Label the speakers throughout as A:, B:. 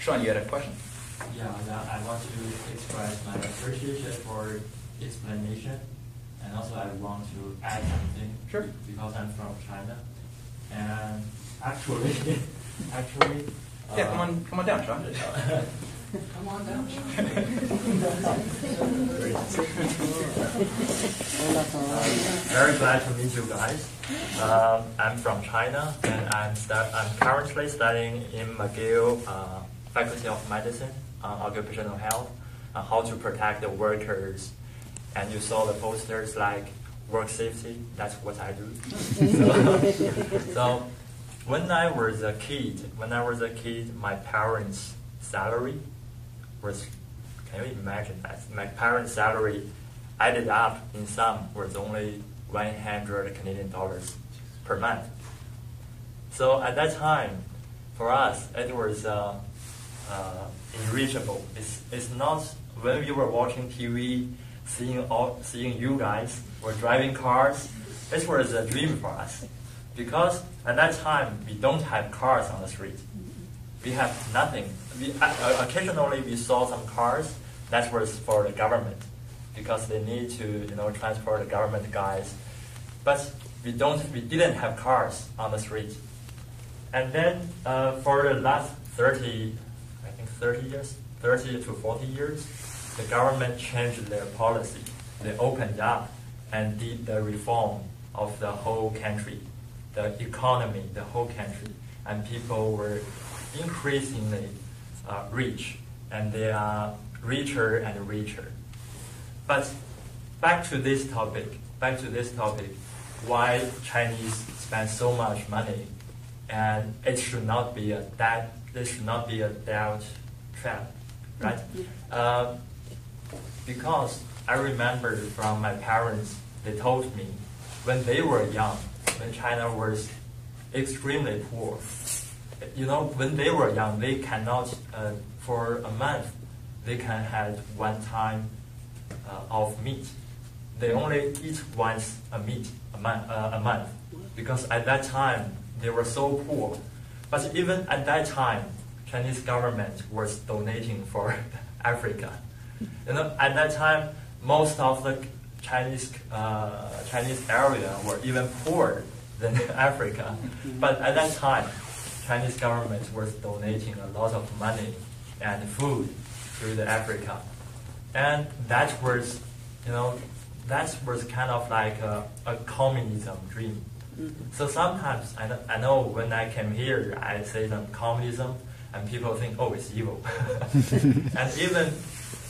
A: Shaun, you had a question?
B: Yeah, I want to express my appreciation for explanation, and also I want to add something.
A: Sure.
B: Because I'm from China, and actually,
A: yeah, come on down, Shaun.
B: Come on down. Very glad to meet you guys. I'm from China, and I'm currently studying in McGill Faculty of Medicine on occupational health, how to protect the workers. And you saw the posters like work safety. That's what I do. So when I was a kid, my parents' salary was, can you imagine that? My parents' salary added up in sum was only 100 Canadian dollars per month. So at that time, for us, it was unreachable. It's not when we were watching TV, seeing you guys were driving cars. It was a dream for us, because at that time we don't have cars on the street. We have nothing. Occasionally we saw some cars that was for the government, because they need to transport the government guys. But we didn't have cars on the street. And then for the last 30 to 40 years, the government changed their policy. They opened up and did the reform of the whole country, the economy, the whole country, and people were increasingly rich, and they are richer and richer. But back to this topic, why Chinese spend so much money, and it should not be a debt trap, right? Because I remember from my parents, they told me when they were young, when China was extremely poor, when they were young, they cannot, for a month, they can have one time of meat. They only eat once a month, because at that time they were so poor. But even at that time, Chinese government was donating for Africa. At that time, most of the Chinese area were even poorer than Africa. But at that time, Chinese government was donating a lot of money and food to the Africa, and that was kind of like a communism dream. So sometimes I know when I came here, I say that communism, and people think, oh, it's evil. And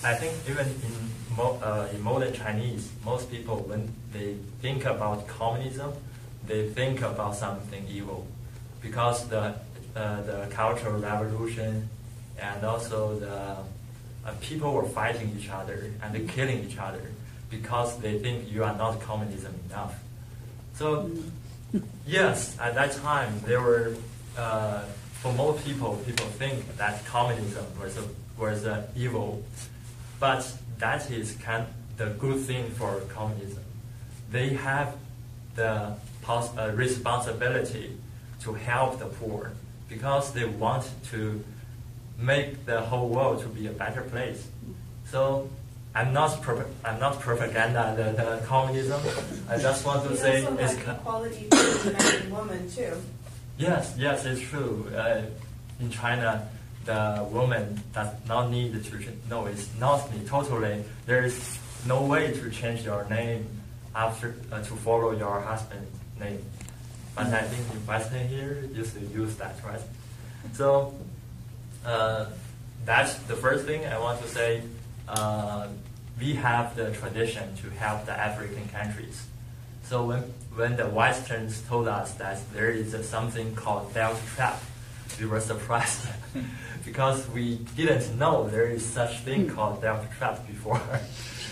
B: I think even in modern Chinese, most people, when they think about communism, they think about something evil, because the Cultural Revolution, and also the people were fighting each other and killing each other because they think you are not communism enough. So yes, at that time there were for most people think that communism was evil, but that is kind of the good thing for communism. They have the responsibility to help the poor, because they want to make the whole world to be a better place. So I'm not propaganda the communism. I just want to say it's
C: equality between men and women too.
B: Yes, it's true. In China, the woman does not need to. No, it's not totally. There is no way to change your name after to follow your husband's name. But I think in Western here, used to use that, right? So that's the first thing I want to say. We have the tradition to help the African countries. So when the Westerns told us that there is something called debt trap, we were surprised because we didn't know there is such thing called debt trap before.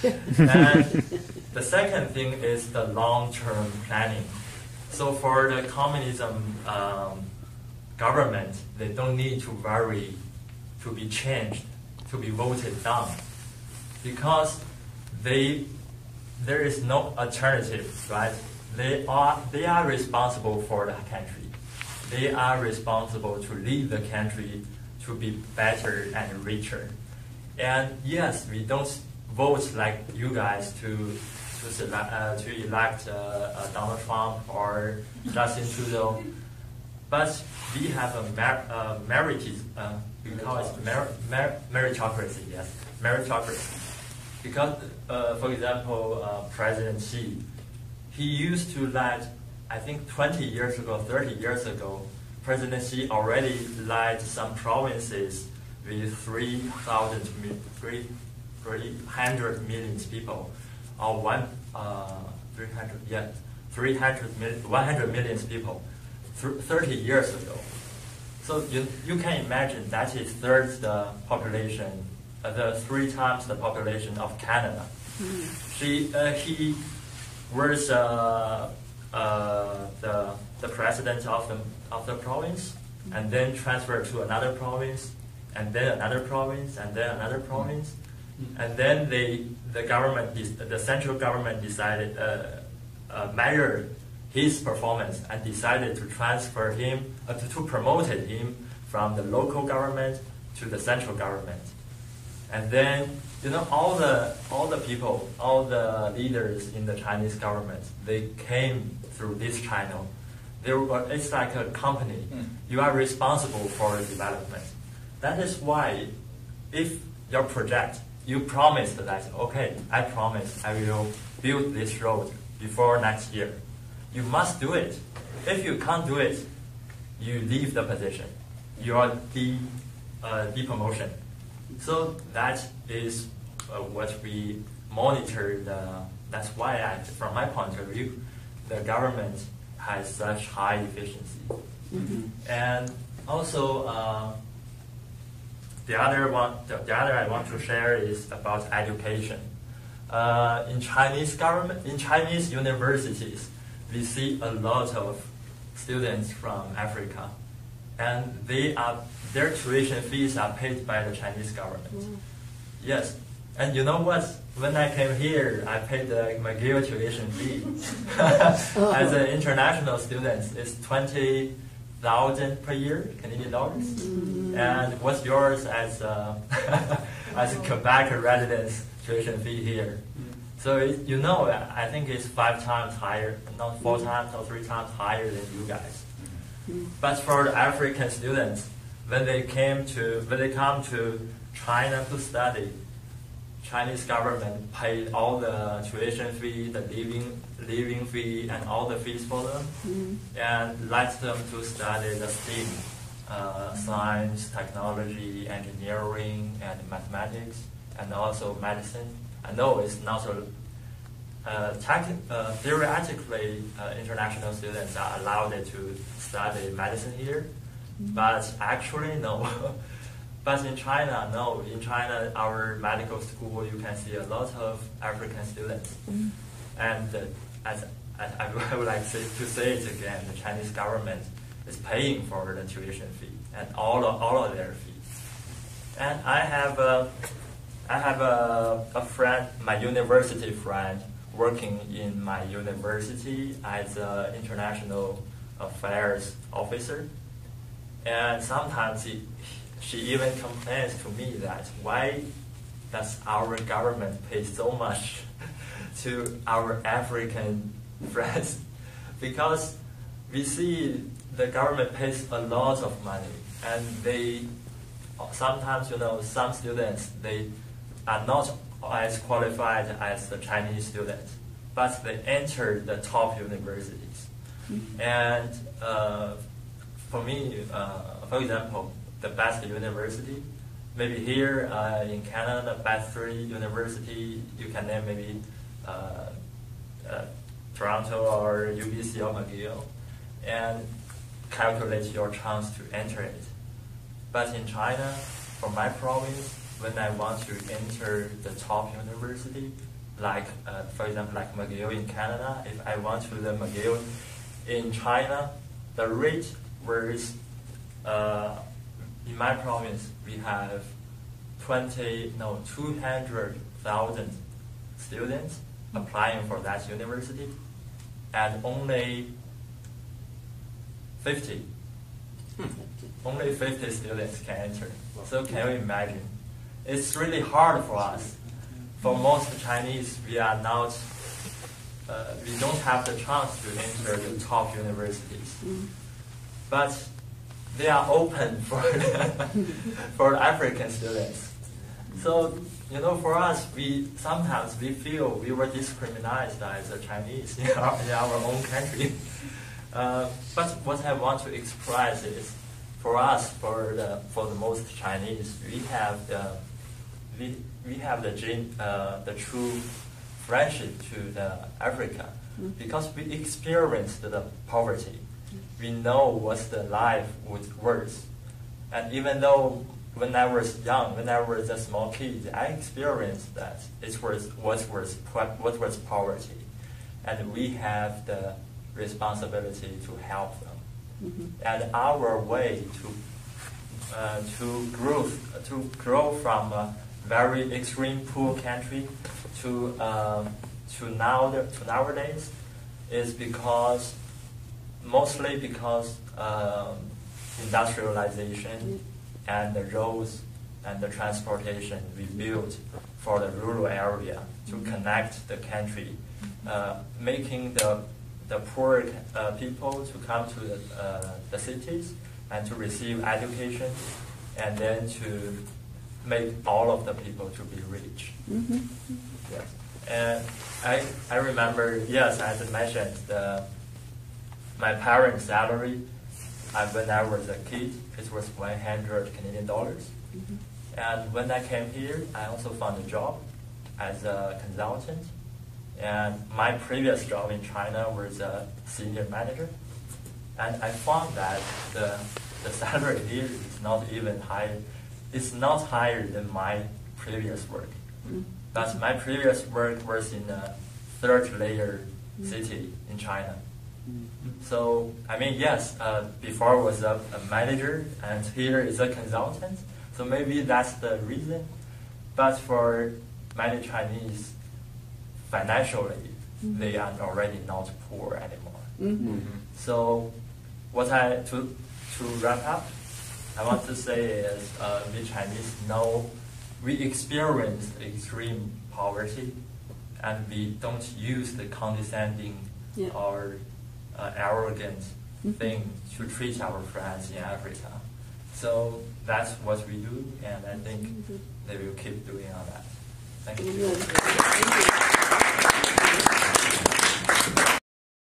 B: And the second thing is the long-term planning. So for the communism government, they don't need to worry to be changed, to be voted down, because there is no alternative, right? They are responsible for the country. They are responsible to lead the country to be better and richer. And yes, we don't vote like you guys to elect Donald Trump or Justin Trudeau, but we have a meritocracy. Yes, meritocracy. Because, for example, President Xi, he used to lead, I think 20 years ago, 30 years ago, President Xi already led some provinces with 300 million people, or 100 million people, 30 years ago. So you can imagine that is third the population, the 3 times the population of Canada. He was the president of the province, and then transferred to another province, and then another province, and then another province, and then the central government decided measured his performance and decided to transfer him to promote him from the local government to the central government. And then all the people, all the leaders in the Chinese government, they came through this channel. It's like a company. You are responsible for development. That is why, if your project, you promised that, okay, I promise I will build this road before next year, you must do it. If you can't do it, you leave the position. You are depromotion. So that is what we monitor. That's why, from my point of view, the government has such high efficiency. And also, the other I want to share is about education. In Chinese universities, we see a lot of students from Africa, and their tuition fees are paid by the Chinese government. Yes, and you know what? When I came here, I paid the McGill tuition fee. As an international student, it's 20,000 per year, Canadian dollars. And what's yours as a Quebec residence tuition fee here? So I think it's 5 times higher, not 4 times or 3 times higher than you guys. But for the African students, when they come to China to study, Chinese government paid all the tuition fee, the living fee, and all the fees for them, and let them to study the STEAM, science, technology, engineering, and mathematics, and also medicine. I know it's not so theoretically international students are allowed to study medicine here, but actually no. But in China, no. In China, our medical school, you can see a lot of African students. And as I would like to say it again, the Chinese government is paying for the tuition fee and all of their fees. And I have a friend, my university friend, working in my university as an international affairs officer. And sometimes she even complains to me that why does our government pay so much to our African friends? Because we see the government pays a lot of money, and sometimes some students, they are not as qualified as the Chinese students, but they enter the top universities. And for me, for example, the best university, maybe here in Canada, the best 3 university, you can name maybe Toronto or UBC or McGill, and calculate your chance to enter it. But in China, for my province, when I want to enter the top university, like for example, like McGill in Canada, if I want to the McGill in China, the rate was in my province we have 200,000 students applying for that university, and only 50 only 50 students can enter. So can you imagine? It's really hard for us. For most Chinese, we are not, we don't have the chance to enter the top universities. But they are open for for African students. So, you know, for us, sometimes we feel we were discriminated as a Chinese in our own country. But what I want to express is, for us, for the most Chinese, we have the true friendship to the Africa, because we experienced the poverty. We know what the life was worth, and even though when I was young, when I was a small kid, I experienced that it was what was poverty, and we have the responsibility to help them. And our way to grow from a very extreme poor country to nowadays is mostly because industrialization and the roads and the transportation we built for the rural area to connect the country, making the poor people to come to the cities and to receive education, and then to make all of the people to be rich. Yes. And I remember, yes, as I mentioned, my parents' salary when I was a kid, it was 100 Canadian dollars. And when I came here, I also found a job as a consultant. And my previous job in China was a senior manager. And I found that the salary here is not even higher. It's not higher than my previous work. But my previous work was in a third layer city in China. So, I mean, yes, before I was a manager, and here is a consultant. So maybe that's the reason. But for many Chinese, financially, they are already not poor anymore. So, to wrap up, I want to say is we Chinese know we experience extreme poverty, and we don't use the condescending or arrogant thing to treat our friends in Africa. So that's what we do, and I think they will keep doing on that. Thank you.